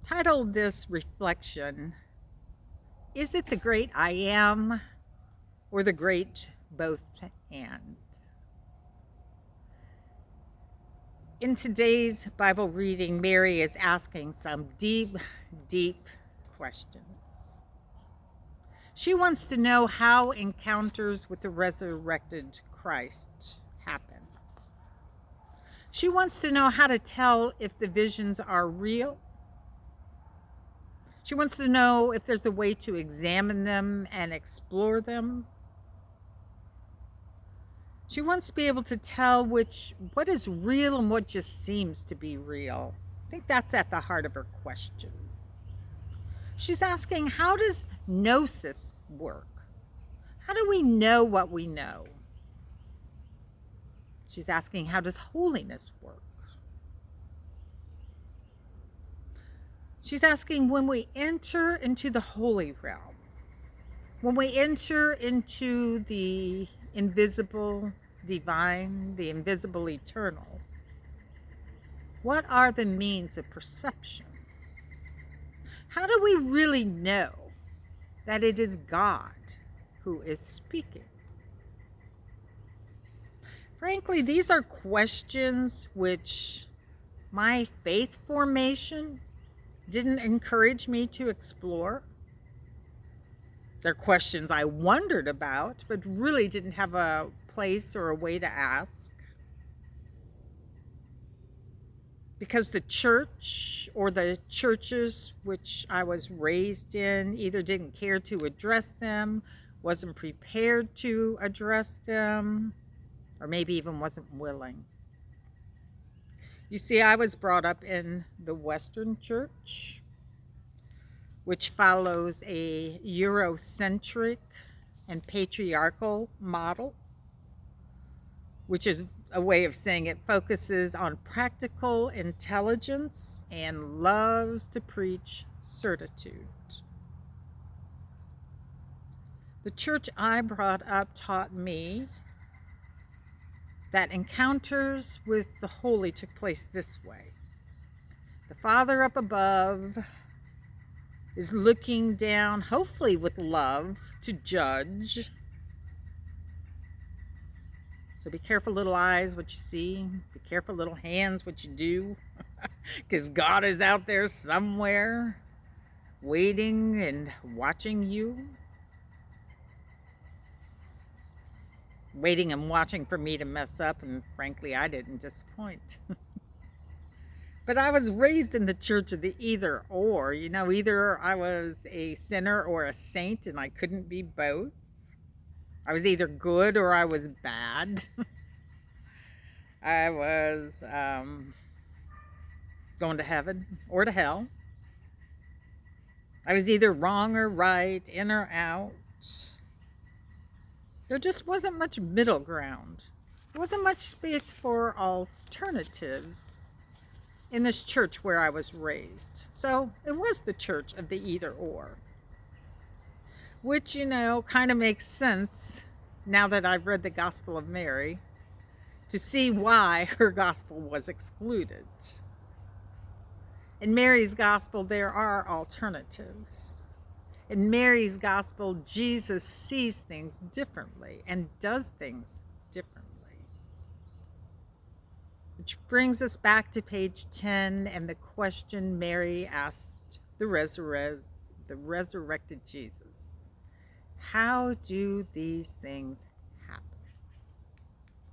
Titled this reflection, Is it the great I am or the great both and? In today's Bible reading, Mary is asking some deep, deep questions. She wants to know how encounters with the resurrected Christ happen. She wants to know how to tell if the visions are real. She wants to know if there's a way to examine them and explore them. She wants to be able to tell what is real and what just seems to be real. I think that's at the heart of her question. She's asking, how does gnosis work? How do we know what we know? She's asking, how does holiness work? She's asking, when we enter into the holy realm, when we enter into the invisible divine, the invisible eternal, what are the means of perception? How do we really know that it is God who is speaking? Frankly, these are questions which my faith formation didn't encourage me to explore. They're questions I wondered about, but really didn't have a place or a way to ask. Because the church or the churches which I was raised in either didn't care to address them, wasn't prepared to address them, or maybe even wasn't willing. You see, I was brought up in the Western church, which follows a Euro-centric and patriarchal model, which is a way of saying it focuses on practical intelligence and loves to preach certitude. The church I brought up taught me that encounters with the holy took place this way. The Father up above is looking down, hopefully with love, to judge. So be careful, little eyes, what you see. Be careful, little hands, what you do. Because God is out there somewhere, waiting and watching you. Waiting and watching for me to mess up, and frankly, I didn't disappoint. But I was raised in the church of the either or. Either I was a sinner or a saint, and I couldn't be both. I was either good or I was bad. I was going to heaven or to hell. I was either wrong or right, in or out. There just wasn't much middle ground. There wasn't much space for alternatives in this church where I was raised. So it was the church of the either or, which, kind of makes sense now that I've read the Gospel of Mary to see why her gospel was excluded. In Mary's gospel, there are alternatives. In Mary's gospel, Jesus sees things differently and does things differently. Which brings us back to page 10 and the question Mary asked the resurrected Jesus. How do these things happen?